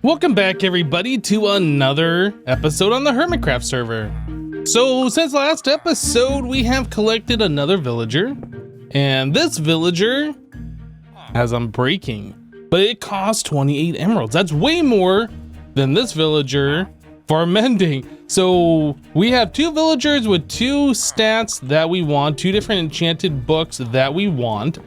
Welcome back everybody to another episode on the HermitCraft server. So since last episode we have collected another villager, and this villager has Unbreaking, but it costs 28 emeralds. That's way more than this villager for mending. So we have two villagers with two stats that we want, two different enchanted books that we want,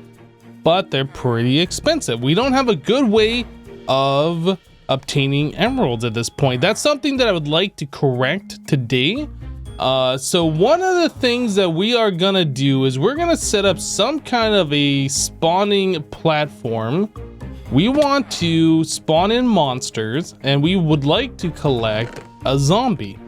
but they're pretty expensive. We don't have a good way of obtaining emeralds at this point. That's something that I would like to correct today. So one of the things that we are gonna do is we're gonna set up some kind of a spawning platform. We want to spawn in monsters and we would like to collect a zombie.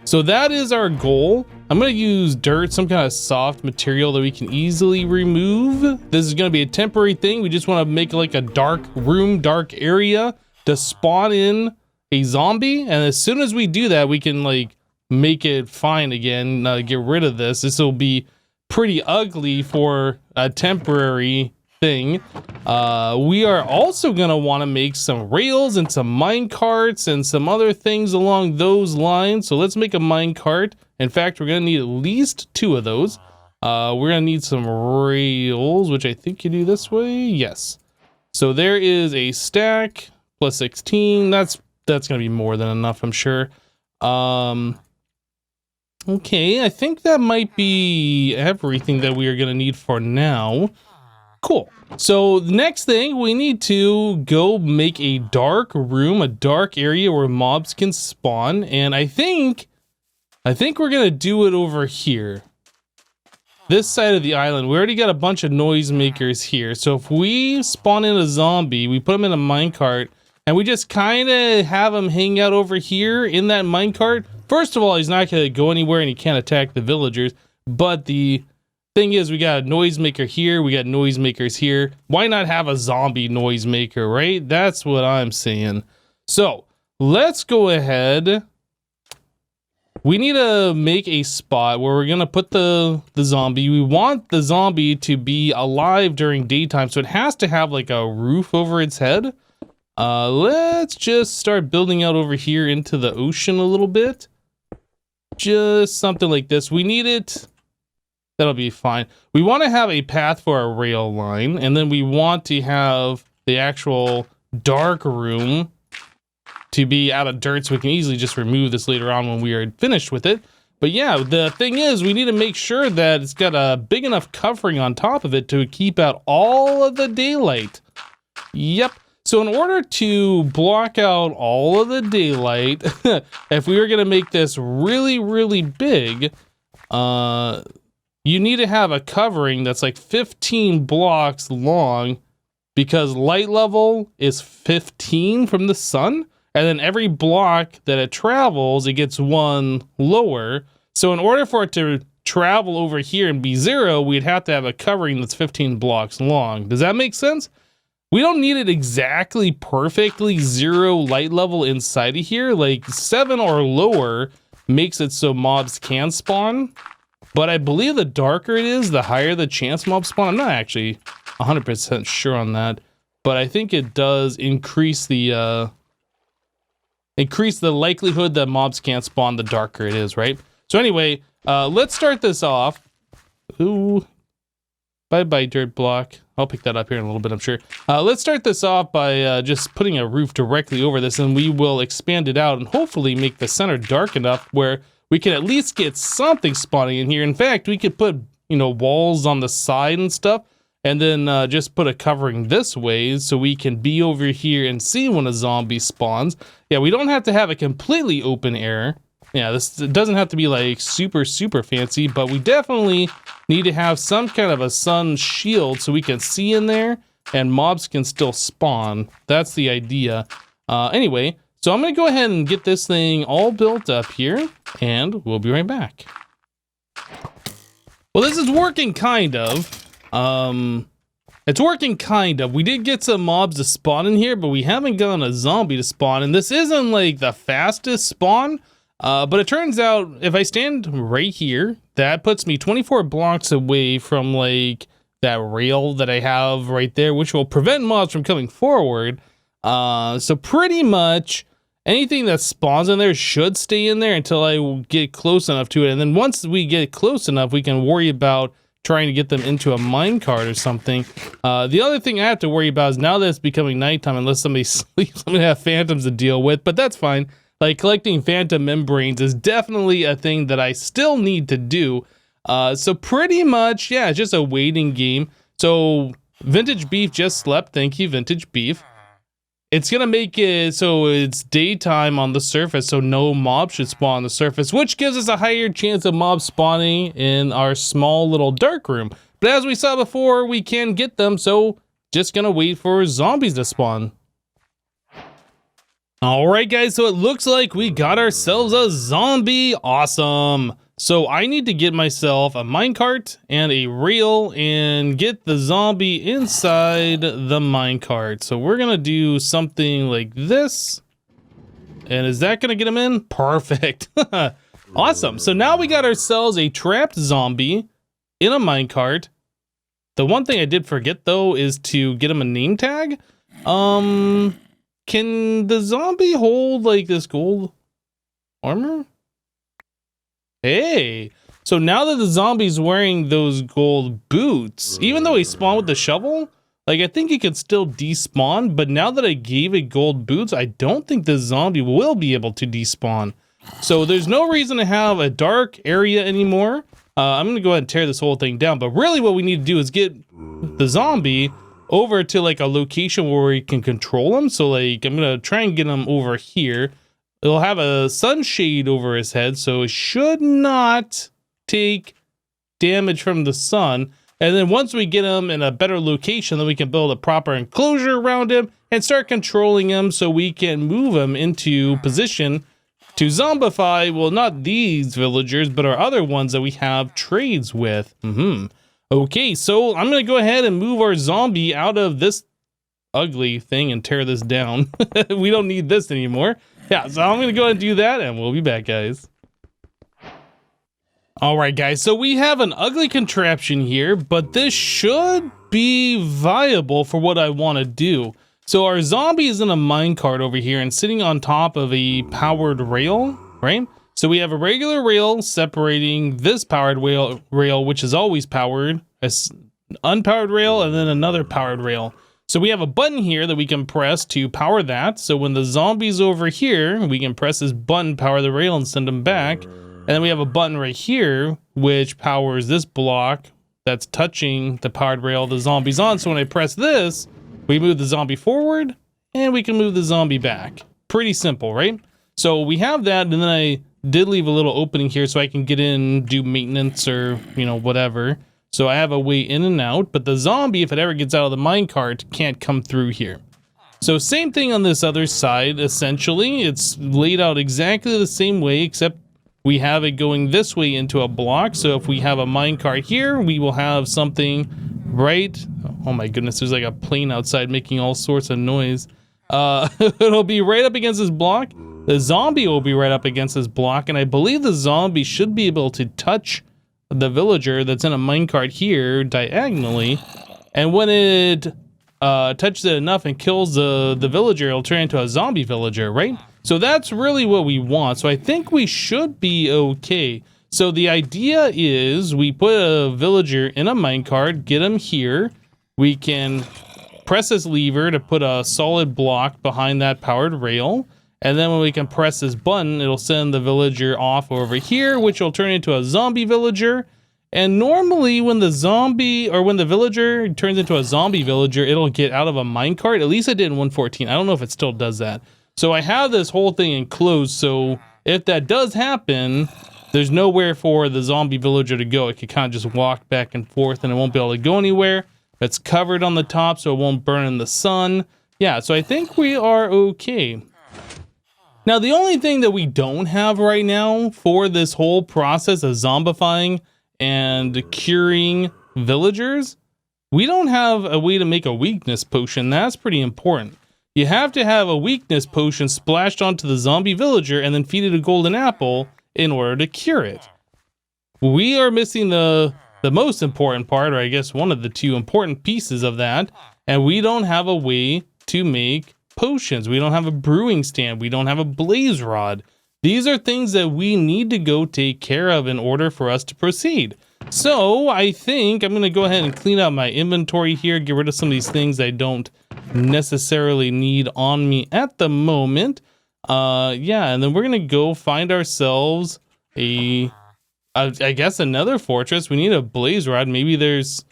So that is our goal. I'm gonna use dirt, some kind of soft material that we can easily remove. This is gonna be a temporary thing. We just want to make like a dark room, dark area to spawn in a zombie. And as soon as we do that, we can like make it fine again, get rid of this. This will be pretty ugly for a temporary thing. We are also gonna want to make some rails and some mine carts and some other things along those lines. So let's make a mine cart. In fact, we're gonna need at least two of those. We're gonna need some rails, which I think you do this way. Yes. So there is a stack plus 16. That's gonna be more than enough, I'm sure. Okay, I think that might be everything that we are gonna need for now. Cool. So the next thing, we need to go make a dark room, a dark area where mobs can spawn. And I think we're gonna do it over here. This side of the island. We already got a bunch of noisemakers here. So if we spawn in a zombie, we put them in a minecart, and we just kind of have him hang out over here in that minecart. First of all, he's not gonna go anywhere and he can't attack the villagers. But the thing is, we got a noisemaker here, we got noisemakers here. Why not have a zombie noisemaker, right? That's what I'm saying. So let's go ahead. We need to make a spot where we're gonna put the zombie. We want the zombie to be alive during daytime, so it has to have like a roof over its head. Let's just start building out over here into the ocean a little bit. Just something like this. We need it. That'll be fine. We want to have a path for a rail line, and then we want to have the actual dark room to be out of dirt, so we can easily just remove this later on when we are finished with it. But yeah, the thing is, we need to make sure that it's got a big enough covering on top of it to keep out all of the daylight. Yep. So in order to block out all of the daylight, if we were going to make this really, really big, you need to have a covering that's like 15 blocks long, because light level is 15 from the sun. And then every block that it travels, it gets one lower. So in order for it to travel over here and be 0, we'd have to have a covering that's 15 blocks long. Does that make sense? We don't need it exactly perfectly 0 light level inside of here. Like 7 or lower makes it so mobs can spawn. But I believe the darker it is, the higher the chance mobs spawn. I'm not actually 100% sure on that. But I think it does increase the likelihood that mobs can't spawn the darker it is, right? So anyway, let's start this off. Ooh, bye-bye dirt block. I'll pick that up here in a little bit, I'm sure. Let's start this off by just putting a roof directly over this, and we will expand it out and hopefully make the center dark enough where we can at least get something spawning in here. In fact, we could put, walls on the side and stuff, and then just put a covering this way so we can be over here and see when a zombie spawns. Yeah, we don't have to have a completely open air. Yeah, this doesn't have to be like super, super fancy, but we definitely need to have some kind of a sun shield so we can see in there and mobs can still spawn. That's the idea. Anyway, so I'm gonna go ahead and get this thing all built up here, and we'll be right back. Well, this is working kind of. It's working kind of. We did get some mobs to spawn in here, but we haven't gotten a zombie to spawn, and this isn't like the fastest spawn. But it turns out if I stand right here, that puts me 24 blocks away from like that rail that I have right there, which will prevent mobs from coming forward. So pretty much anything that spawns in there should stay in there until I get close enough to it. And then once we get close enough, we can worry about trying to get them into a minecart or something. The other thing I have to worry about is now that it's becoming nighttime, unless somebody sleeps, I'm gonna have phantoms to deal with, but that's fine. Like, collecting phantom membranes is definitely a thing that I still need to do. So pretty much, yeah, it's just a waiting game. So Vintage Beef just slept. Thank you, Vintage Beef. It's gonna make it so it's daytime on the surface, so no mobs should spawn on the surface, which gives us a higher chance of mobs spawning in our small little dark room. But as we saw before, we can get them, so just gonna wait for zombies to spawn. Alright guys, so it looks like we got ourselves a zombie. Awesome. So I need to get myself a minecart and a rail and get the zombie inside the minecart. So we're gonna do something like this. And is that gonna get him in? Perfect. Awesome. So now we got ourselves a trapped zombie in a minecart. The one thing I did forget though is to get him a name tag. Can the zombie hold like this gold armor? Hey, so now that the zombie's wearing those gold boots, even though he spawned with the shovel, like I think he could still despawn, but now that I gave it gold boots, I don't think the zombie will be able to despawn. So there's no reason to have a dark area anymore. I'm gonna go ahead and tear this whole thing down, but really what we need to do is get the zombie over to like a location where we can control him. So like I'm gonna try and get him over here. It'll have a sunshade over his head, so it should not take damage from the sun. And then once we get him in a better location, then we can build a proper enclosure around him and start controlling him so we can move him into position to zombify, well, not these villagers, but our other ones that we have trades with. Okay, so I'm gonna go ahead and move our zombie out of this ugly thing and tear this down. We don't need this anymore. Yeah, so I'm gonna go ahead and do that and we'll be back, guys. All right, guys, so we have an ugly contraption here, but this should be viable for what I want to do. So our zombie is in a minecart over here and sitting on top of a powered rail, right? So we have a regular rail separating this powered rail, which is always powered, as unpowered rail, and then another powered rail. So we have a button here that we can press to power that. So when the zombie's over here, we can press this button, power the rail, and send them back. And then we have a button right here, which powers this block that's touching the powered rail the zombie's on. So when I press this, we move the zombie forward, and we can move the zombie back. Pretty simple, right? So we have that, and then I did leave a little opening here so I can get in, do maintenance, or, you know, whatever. So I have a way in and out, but the zombie, if it ever gets out of the minecart, can't come through here. So same thing on this other side, essentially. It's laid out exactly the same way, except we have it going this way into a block. So if we have a minecart here, we will have something right... Oh my goodness, there's like a plane outside making all sorts of noise. It'll be right up against this block. The zombie will be right up against this block, and I believe the zombie should be able to touch the villager that's in a minecart here diagonally, and when it touches it enough and kills the villager, it'll turn into a zombie villager, right? So that's really what we want. So I think we should be okay. So the idea is we put a villager in a minecart, get him here. We can press this lever to put a solid block behind that powered rail. And then when we can press this button, it'll send the villager off over here, which will turn into a zombie villager. And normally when the zombie, or when the villager turns into a zombie villager, it'll get out of a minecart. At least it did in 1.14. I don't know if it still does that. So I have this whole thing enclosed, so if that does happen, there's nowhere for the zombie villager to go. It can kind of just walk back and forth and it won't be able to go anywhere. It's covered on the top so it won't burn in the sun. Yeah, so I think we are okay. Now, the only thing that we don't have right now for this whole process of zombifying and curing villagers, we don't have a way to make a weakness potion. That's pretty important. You have to have a weakness potion splashed onto the zombie villager and then feed it a golden apple in order to cure it. We are missing the most important part, or I guess one of the two important pieces of that, and we don't have a way to make potions. We don't have a brewing stand. We don't have a blaze rod. These are things that we need to go take care of in order for us to proceed. So I think I'm going to go ahead and clean out my inventory here, get rid of some of these things I don't necessarily need on me at the moment. Yeah, and then we're going to go find ourselves I guess another fortress. We need a blaze rod. Maybe there's...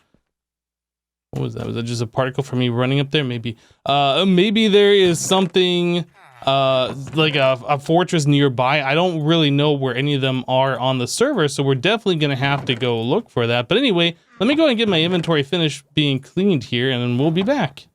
What was that? Was that just a particle for me running up there? Maybe. Maybe there is something like a fortress nearby. I don't really know where any of them are on the server, so we're definitely going to have to go look for that. But anyway, let me go and get my inventory finished being cleaned here, and then we'll be back.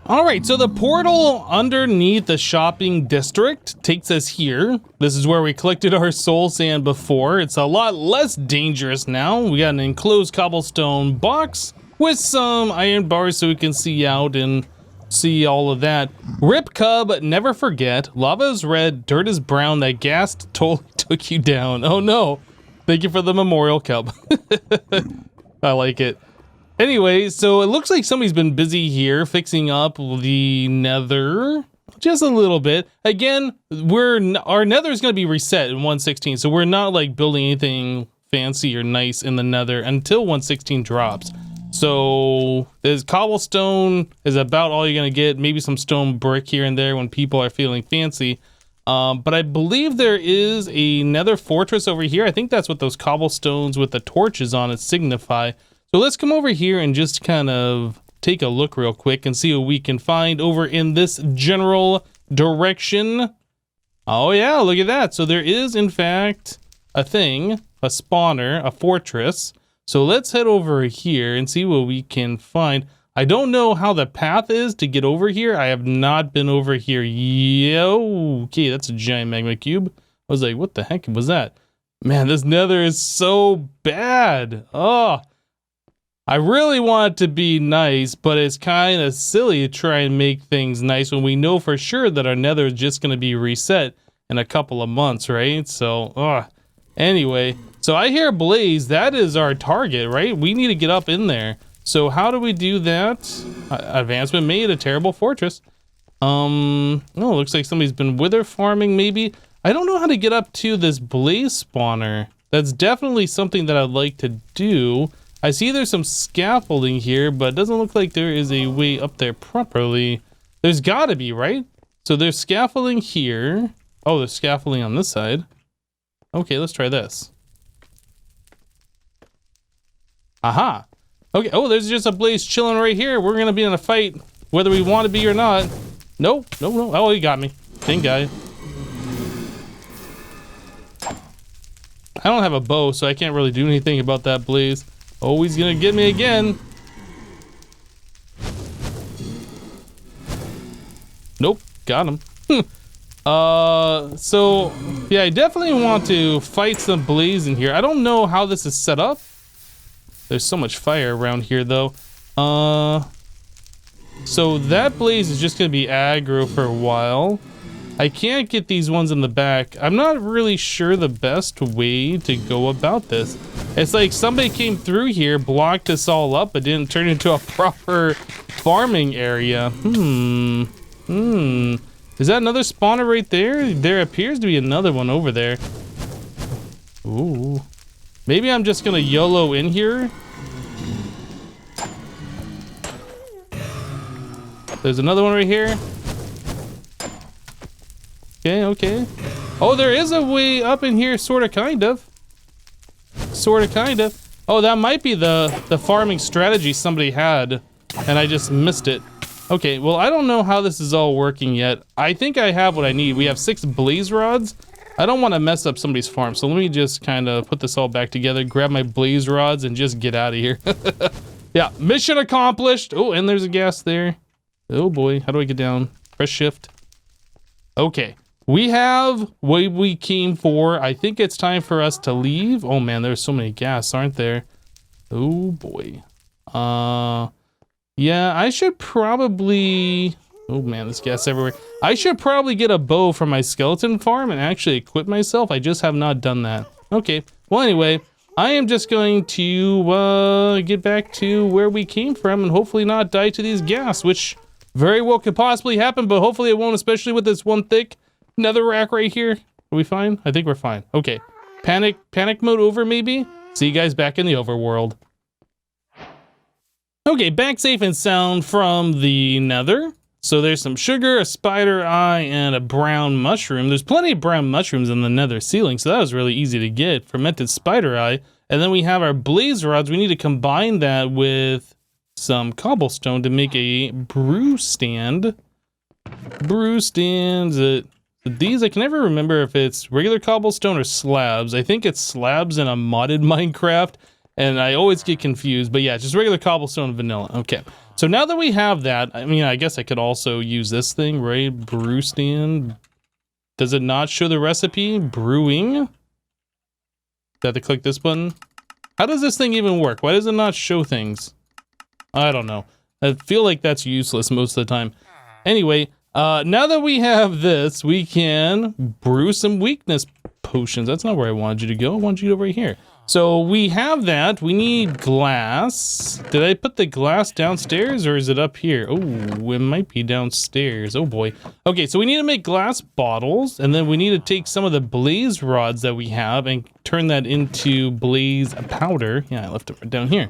All right, so the portal underneath the shopping district takes us here. This is where we collected our soul sand before. It's a lot less dangerous now. We got an enclosed cobblestone box with some iron bars so we can see out and see all of that. Rip Cub, never forget. Lava is red, dirt is brown. That gas totally took you down. Oh no. Thank you for the memorial, Cub. I like it. Anyway, so it looks like somebody's been busy here fixing up the nether just a little bit. Again, our nether is going to be reset in 1.16, so we're not like building anything fancy or nice in the nether until 1.16 drops. So there's cobblestone is about all you're going to get, maybe some stone brick here and there when people are feeling fancy. But I believe there is a nether fortress over here. I think that's what those cobblestones with the torches on it signify. So let's come over here and just kind of take a look real quick and see what we can find over in this general direction. Oh yeah, look at that. So there is in fact a thing, a spawner, a fortress. So let's head over here and see what we can find. I don't know how the path is to get over here. I have not been over here. Yo, okay, that's a giant magma cube. I was like, what the heck was that? Man, this nether is so bad. Oh, I really want it to be nice, but it's kind of silly to try and make things nice when we know for sure that our nether is just going to be reset in a couple of months, right? So, anyway, so I hear Blaze. That is our target, right? We need to get up in there. So how do we do that? Advancement made, a terrible fortress. Oh, looks like somebody's been wither farming maybe. I don't know how to get up to this blaze spawner. That's definitely something that I'd like to do. I see there's some scaffolding here, but it doesn't look like there is a way up there properly. There's gotta be, right? So there's scaffolding here. Oh, there's scaffolding on this side. Okay, let's try this. Aha. Okay, oh, there's just a blaze chilling right here. We're gonna be in a fight, whether we want to be or not. Nope, no. Oh, he got me. Thank God. I don't have a bow, so I can't really do anything about that blaze. Oh, he's gonna get me again. Nope, got him. So, yeah, I definitely want to fight some blaze in here. I don't know how this is set up. There's so much fire around here, though. So that blaze is just gonna be aggro for a while. I can't get these ones in the back. I'm not really sure the best way to go about this. It's like somebody came through here, blocked us all up, but didn't turn into a proper farming area. Is that another spawner right there? There appears to be another one over there. Ooh. Maybe I'm just gonna YOLO in here. There's another one right here. Okay. Oh, there is a way up in here, sorta, kind of. Oh, that might be the farming strategy somebody had, and I just missed it. Okay, well, I don't know how this is all working yet. I think I have what I need. We have 6 blaze rods. I don't want to mess up somebody's farm, so let me just kind of put this all back together, grab my blaze rods, and just get out of here. Yeah, mission accomplished. Oh, and there's a gas there. Oh boy, how do I get down? Press shift. Okay. We have what we came for. I think it's time for us to leave. Oh man, there's so many gas, aren't there? Oh boy. Yeah, I should probably... Oh man, there's gas everywhere. I should probably get a bow from my skeleton farm and actually equip myself. I just have not done that. Okay, well anyway, I am just going to get back to where we came from and hopefully not die to these gas, which Very well could possibly happen, but hopefully it won't, especially with this one thick nether rack right here. Are we fine? I think we're fine. Okay. Panic mode over, maybe? See you guys back in the overworld. Okay, back safe and sound from the nether. So there's some sugar, a spider eye, and a brown mushroom. There's plenty of brown mushrooms in the nether ceiling, so that was really easy to get. Fermented spider eye. And then we have our blaze rods. We need to combine that with some cobblestone to make a brew stand. Brew stands. These, I can never remember if it's regular cobblestone or slabs. I think it's slabs in a modded Minecraft, and I always get confused. But yeah, just regular cobblestone and vanilla. Okay. So now that we have that, I mean, I guess I could also use this thing, right? Brew stand. Does it not show the recipe? Brewing. Do I have to click this button? How does this thing even work? Why does it not show things? I don't know. I feel like that's useless most of the time. Anyway, now that we have this, we can brew some weakness potions. That's not where I wanted you to go. I wanted you over here. So we have that. We need glass. Did I put the glass downstairs or is it up here? Oh, it might be downstairs. Oh boy. Okay, so we need to make glass bottles, and then we need to take some of the blaze rods that we have and turn that into blaze powder. Yeah, I left it right down here.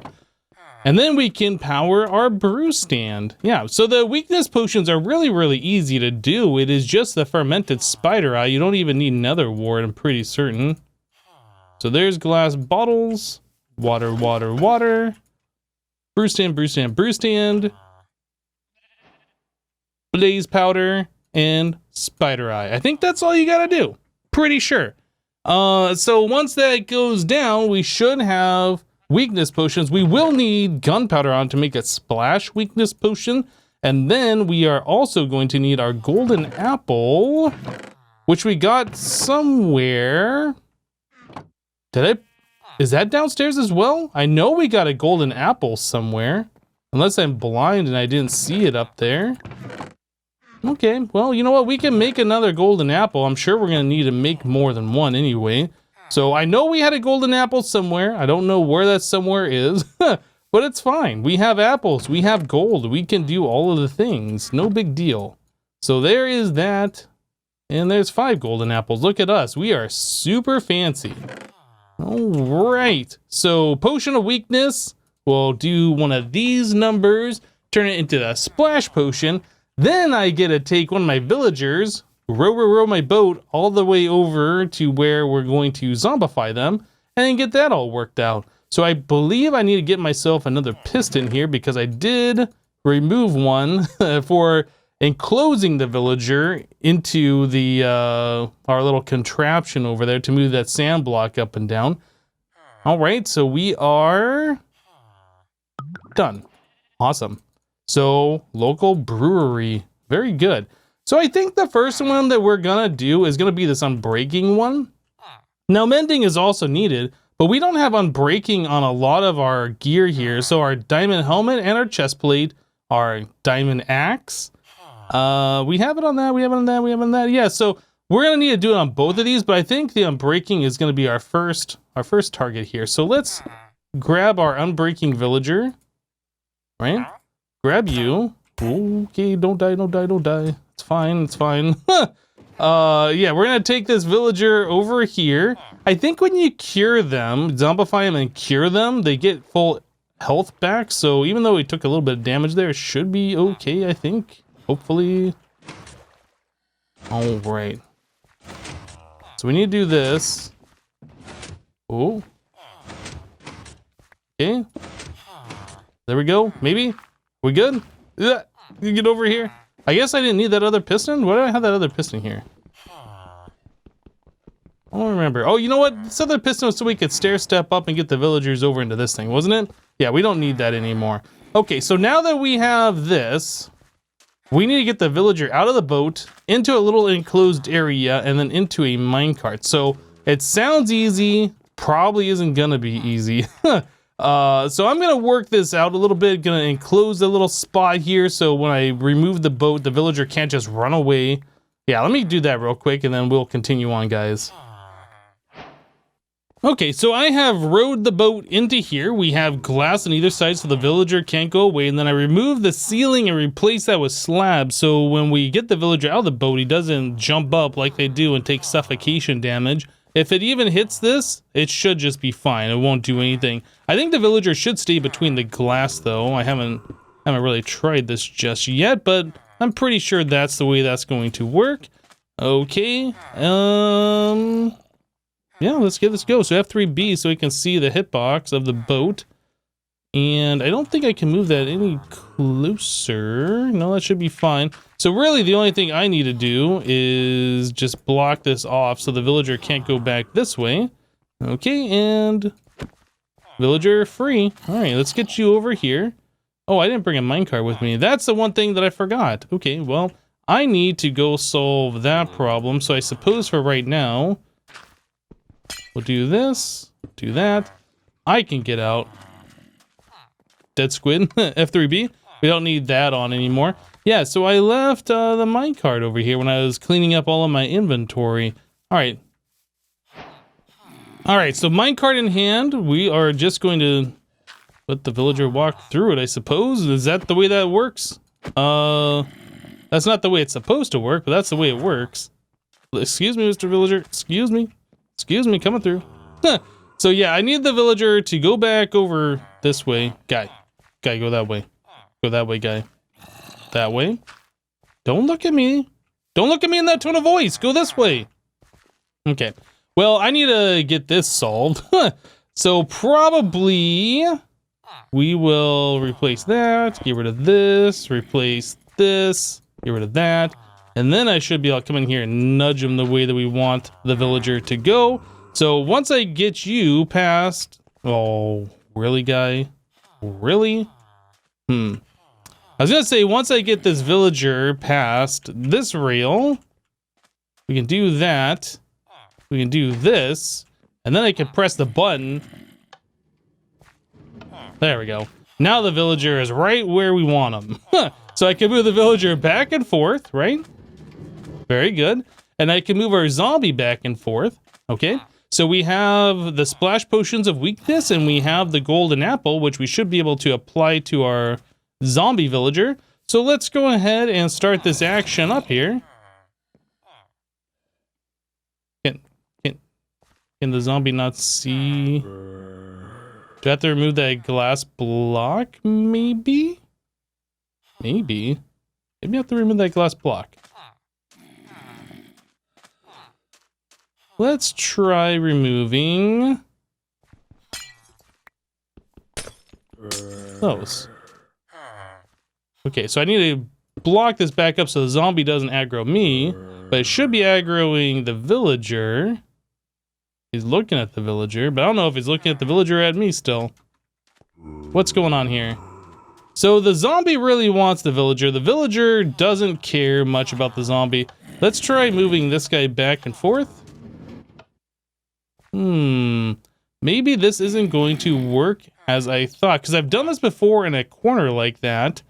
And then we can power our brew stand. Yeah, so the weakness potions are really, really easy to do. It is just the fermented spider eye. You don't even need nether wart, I'm pretty certain. So there's glass bottles, water, water, water, brew stand, brew stand, brew stand, blaze powder, and spider eye. I think that's all you gotta do. Pretty sure. So once that goes down, we should have weakness potions. We will need gunpowder on to make a splash weakness potion. And then we are also going to need our golden apple, which we got somewhere. Is that downstairs as well? I know we got a golden apple somewhere. Unless I'm blind and I didn't see it up there. Okay, well, you know what? We can make another golden apple. I'm sure we're gonna need to make more than one anyway. So I know we had a golden apple somewhere. I don't know where that somewhere is, but it's fine. We have apples, we have gold. We can do all of the things. No big deal. So there is that. And there's 5 golden apples. Look at us. We are super fancy. All right, so potion of weakness, we'll do one of these numbers, turn it into a splash potion. Then I get to take one of my villagers, row my boat all the way over to where we're going to zombify them and get that all worked out. So I believe I need to get myself another piston here because I did remove one for enclosing the villager into the our little contraption over there to move that sand block up and down. All right, so we are done. Awesome. So local brewery, very good. So I think the first one that we're gonna do is gonna be this unbreaking one. Now mending is also needed, but we don't have unbreaking on a lot of our gear here. So our diamond helmet and our chest plate, our diamond axe. We have it on that, we have it on that, we have it on that. Yeah, so we're gonna need to do it on both of these, but I think the unbreaking is gonna be our first target here. So let's grab our unbreaking villager, right? Grab you. Okay, don't die, don't die, don't die. It's fine, it's fine. Yeah, we're gonna take this villager over here. I think when you cure them, zombify them and cure them, they get full health back. So even though we took a little bit of damage there, it should be okay, I think. Hopefully. All right. So we need to do this. Oh. Okay. There we go. Maybe. We good? You get over here. I guess I didn't need that other piston. Why do I have that other piston here? I don't remember. Oh, you know what? This other piston was so we could stair step up and get the villagers over into this thing, wasn't it? Yeah, we don't need that anymore. Okay, so now that we have this, we need to get the villager out of the boat, into a little enclosed area, and then into a minecart. So it sounds easy, probably isn't gonna be easy. So I'm gonna work this out a little bit, gonna enclose a little spot here so when I remove the boat, the villager can't just run away. Yeah, let me do that real quick and then we'll continue on, guys. Okay, so I have rowed the boat into here. We have glass on either side so the villager can't go away. And then I removed the ceiling and replaced that with slabs. So when we get the villager out of the boat, he doesn't jump up like they do and take suffocation damage. If it even hits this, it should just be fine. It won't do anything. I think the villager should stay between the glass though. I haven't really tried this just yet, but I'm pretty sure that's the way that's going to work. Okay, yeah, let's give this a go. So F3B so we can see the hitbox of the boat. And I don't think I can move that any closer. No, that should be fine. So really the only thing I need to do is just block this off so the villager can't go back this way. Okay, and villager free. All right, let's get you over here. Oh, I didn't bring a minecart with me. That's the one thing that I forgot. Okay, well, I need to go solve that problem. So I suppose for right now, we'll do this, do that. I can get out. Dead squid, F3B. We don't need that on anymore. Yeah, so I left the minecart over here when I was cleaning up all of my inventory. All right. All right, so minecart in hand. We are just going to let the villager walk through it, I suppose. Is that the way that works? That's not the way it's supposed to work, but that's the way it works. Excuse me, Mr. Villager. Excuse me. Excuse me, coming through. So yeah, I need the villager to go back over this way. Guy, go that way. Go that way, guy. That way. Don't look at me. Don't look at me in that tone of voice. Go this way. Okay. Well, I need to get this solved. So probably we will replace that, get rid of this, replace this, get rid of that. And then I should be able to come in here and nudge him the way that we want the villager to go. So once I get you past... Oh, really, guy? Really? I was gonna say, once I get this villager past this rail, we can do that. We can do this. And then I can press the button. There we go. Now the villager is right where we want him. So I can move the villager back and forth, right? Very good. And I can move our zombie back and forth. Okay. So we have the splash potions of weakness and we have the golden apple, which we should be able to apply to our zombie villager. So let's go ahead and start this action up here. Can the zombie not see? Do I have to remove that glass block? Maybe? Maybe I have to remove that glass block. Let's try removing those. Okay, so I need to block this back up so the zombie doesn't aggro me, but it should be aggroing the villager. He's looking at the villager, but I don't know if he's looking at the villager or at me still. What's going on here? So the zombie really wants the villager. The villager doesn't care much about the zombie. Let's try moving this guy back and forth. Maybe this isn't going to work as I thought, because I've done this before in a corner like that.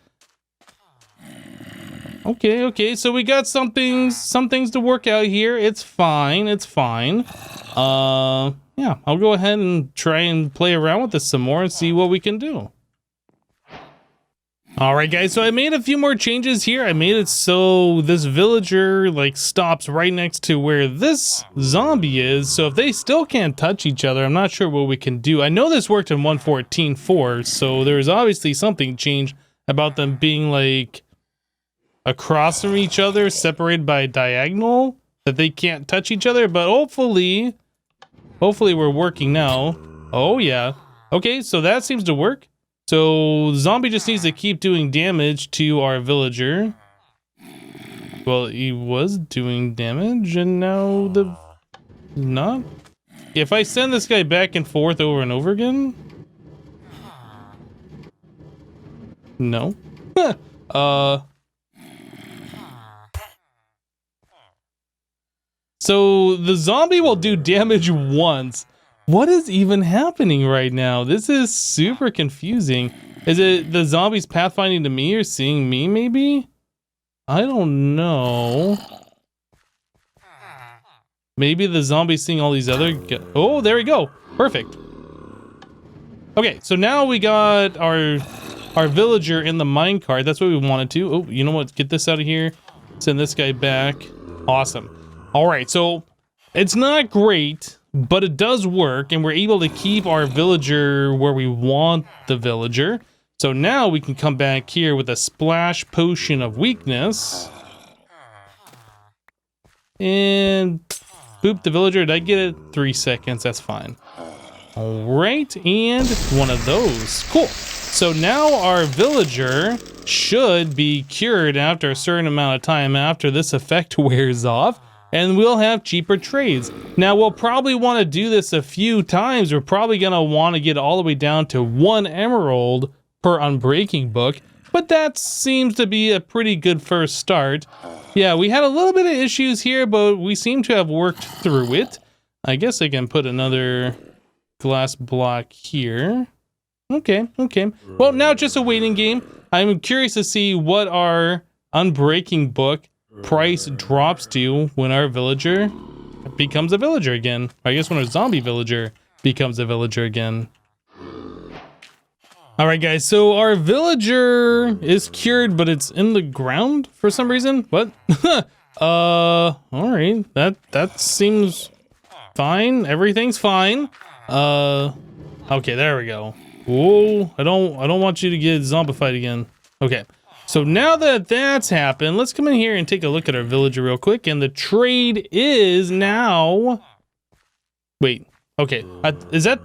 Okay, so we got some things to work out here. It's fine, it's fine. Yeah, I'll go ahead and try and play around with this some more and see what we can do. Alright guys, so I made a few more changes here. I made it so this villager like stops right next to where this zombie is. So if they still can't touch each other, I'm not sure what we can do. I know this worked in 1.14.4, so there's obviously something changed about them being like across from each other, separated by a diagonal, that they can't touch each other, but hopefully we're working now. Oh yeah. Okay, so that seems to work. So the zombie just needs to keep doing damage to our villager. Well, he was doing damage and now not. If I send this guy back and forth over and over again. No. So the zombie will do damage once. What is even happening right now? This is super confusing. Is it the zombies pathfinding to me or seeing me maybe? I don't know. Maybe the zombie's seeing all these other... Oh, there we go. Perfect. Okay, so now we got our villager in the minecart. That's what we wanted to. Oh, you know what? Get this out of here. Send this guy back. Awesome. All right, so it's not great, but it does work, and we're able to keep our villager where we want the villager. So now we can come back here with a splash potion of weakness. And boop the villager. Did I get it? 3 seconds. That's fine. All right, and one of those. Cool. So now our villager should be cured after a certain amount of time after this effect wears off, and we'll have cheaper trades. Now we'll probably want to do this a few times. We're probably going to want to get all the way down to 1 emerald per unbreaking book, but that seems to be a pretty good first start. Yeah, we had a little bit of issues here, but we seem to have worked through it. I guess I can put another glass block here. Okay. Well, now it's just a waiting game. I'm curious to see what our unbreaking book price drops to when our villager becomes a villager again. I guess when our zombie villager becomes a villager again. All right, guys, so our villager is cured, but it's in the ground for some reason. What? All right, that seems fine. Everything's fine. Okay, there we go. Whoa, I don't want you to get zombified again. Okay, so now that that's happened, let's come in here and take a look at our villager real quick. And the trade is now... Wait, okay, is that...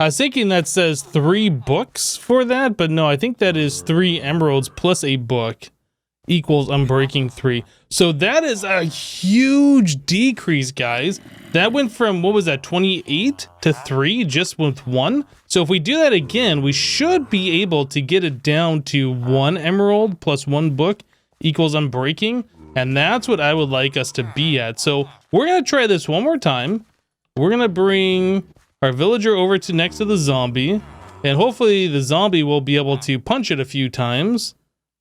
I was thinking that says 3 books for that, but no, I think that is 3 emeralds plus a book equals unbreaking 3. So that is a huge decrease, guys. That went from, what was that, 28 to 3 just with 1? So if we do that again, we should be able to get it down to 1 emerald plus 1 book equals unbreaking. And that's what I would like us to be at. So we're going to try this one more time. We're going to bring our villager over to next to the zombie. And hopefully the zombie will be able to punch it a few times.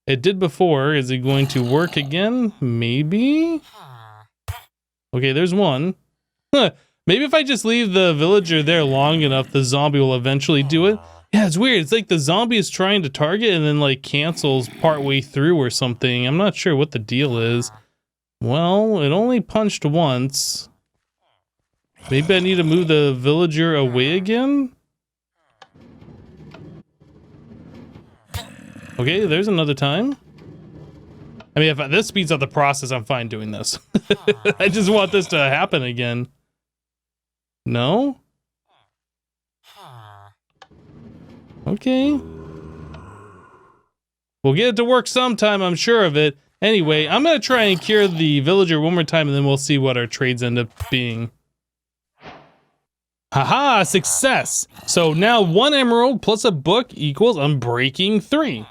It did before. Is it going to work again? Maybe? Okay, there's one. Maybe if I just leave the villager there long enough, the zombie will eventually do it. Yeah, it's weird. It's like the zombie is trying to target and then like cancels partway through or something. I'm not sure what the deal is. Well, it only punched once. Maybe I need to move the villager away again? Okay, there's another time. I mean, if this speeds up the process, I'm fine doing this. I just want this to happen again. No? Okay. We'll get it to work sometime, I'm sure of it. Anyway, I'm going to try and cure the villager one more time, and then we'll see what our trades end up being. Haha, success! So now 1 emerald plus a book equals unbreaking 3.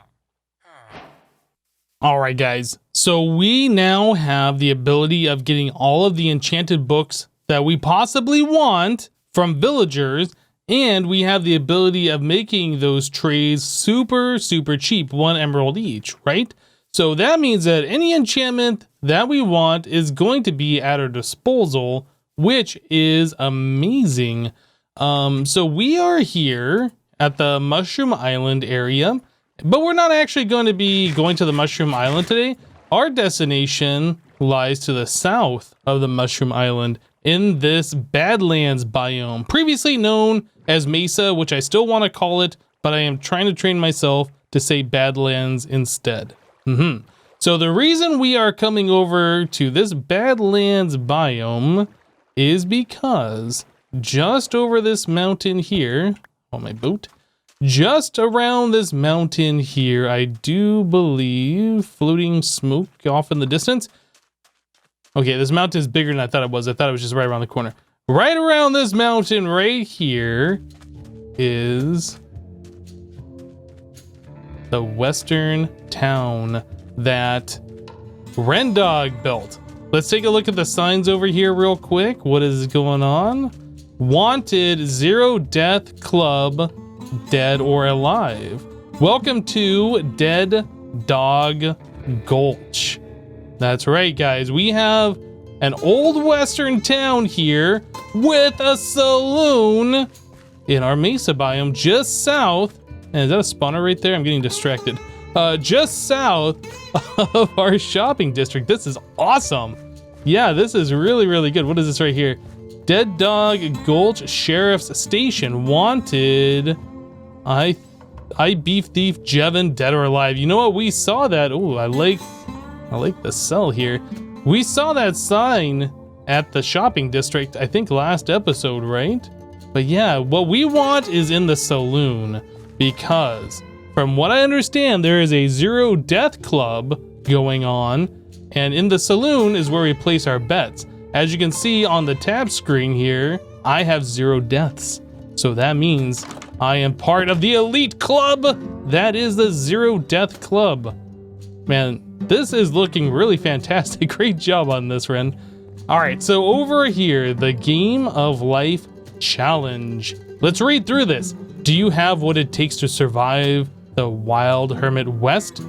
Alright guys, so we now have the ability of getting all of the enchanted books that we possibly want from villagers, and we have the ability of making those trades super cheap, 1 emerald each, right? So that means that any enchantment that we want is going to be at our disposal, which is amazing. So we are here at the Mushroom Island area, but we're not actually going to be going to the Mushroom Island today. Our destination lies to the south of the Mushroom Island in this Badlands biome, previously known as Mesa, which I still want to call it, but I am trying to train myself to say Badlands instead. So the reason we are coming over to this Badlands biome is because just over this mountain here, on my boat, just around this mountain here, I do believe, floating smoke off in the distance. Okay, this mountain is bigger than I thought it was. I thought it was just right around the corner. Right around this mountain right here is the western town that Rendog built. Let's take a look at the signs over here real quick. What is going on? Wanted, 0 Death Club, dead or alive. Welcome to Dead Dog Gulch. That's right, guys. We have an old western town here with a saloon in our mesa biome just south. And is that a spawner right there? I'm getting distracted. Just south of our shopping district. This is awesome. Yeah, this is really, really good. What is this right here? Dead Dog Gulch Sheriff's Station. Wanted. I Beef Thief Jevin, dead or alive. You know what? We saw that. Oh, I like the cell here. We saw that sign at the shopping district, I think last episode, right? But yeah, what we want is in the saloon, because from what I understand, there is a 0 death club going on, and in the saloon is where we place our bets. As you can see on the tab screen here, I have 0 deaths. So that means I am part of the elite club. That is the 0 death club. Man, this is looking really fantastic. Great job on this, Ren. All right, so over here, the Game of Life Challenge. Let's read through this. Do you have what it takes to survive the Wild Hermit West?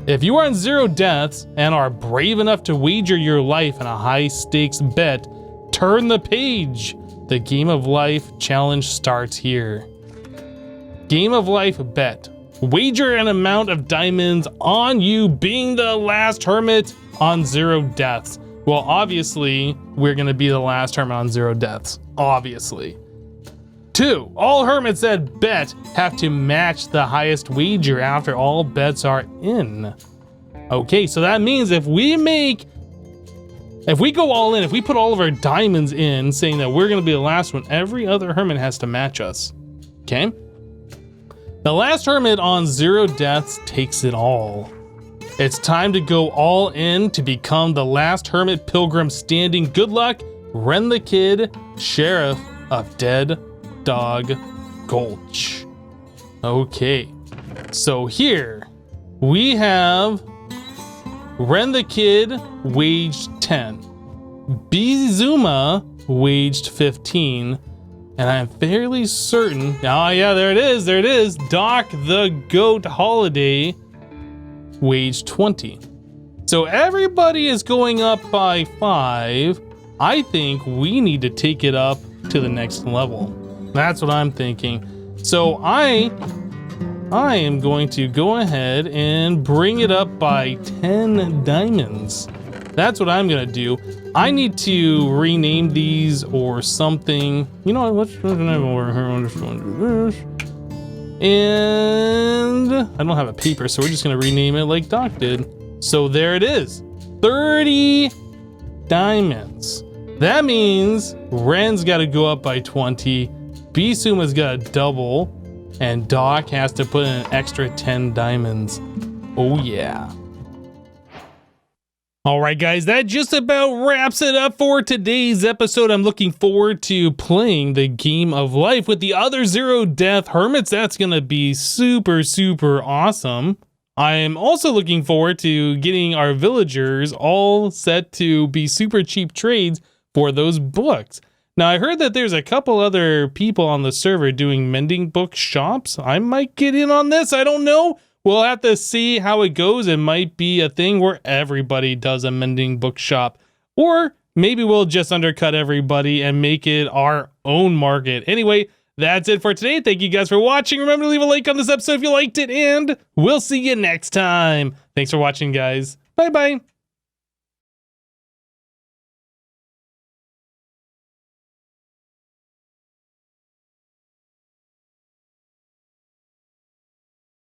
If you are in 0 deaths and are brave enough to wager your life in a high stakes bet, turn the page. The Game of Life Challenge starts here. Game of Life bet. Wager an amount of diamonds on you being the last hermit on 0 deaths. Well, obviously, we're gonna be the last hermit on 0 deaths. Obviously. 2, all hermits that bet have to match the highest wager after all bets are in. Okay, so that means if we go all in, if we put all of our diamonds in, saying that we're gonna be the last one, every other hermit has to match us. Okay? The last hermit on 0 deaths takes it all. It's time to go all in to become the last hermit pilgrim standing. Good luck, Ren the Kid, Sheriff of Dead Dog Gulch. Okay, so here we have Ren the Kid waged 10, Bizuma waged 15, and I'm fairly certain, oh yeah, there it is, Doc the Goat Holiday waged 20. So everybody is going up by 5. I think we need to take it up to the next level. That's what I'm thinking. So I am going to go ahead and bring it up by 10 diamonds. That's what I'm gonna do. I need to rename these or something. You know what, let's over here. I'm just going to do this. And I don't have a paper, so we're just gonna rename it like Doc did. So there it is, 30 diamonds. That means Ren's gotta go up by 20, Bisuma's gotta double, and Doc has to put in an extra 10 diamonds. Oh yeah. All right, guys, that just about wraps it up for today's episode. I'm looking forward to playing the Game of Life with the other 0 death hermits. That's going to be super, super awesome. I am also looking forward to getting our villagers all set to be super cheap trades for those books. Now, I heard that there's a couple other people on the server doing mending book shops. I might get in on this. I don't know. We'll have to see how it goes. It might be a thing where everybody does a mending book shop. Or maybe we'll just undercut everybody and make it our own market. Anyway, that's it for today. Thank you guys for watching. Remember to leave a like on this episode if you liked it. And we'll see you next time. Thanks for watching, guys. Bye-bye.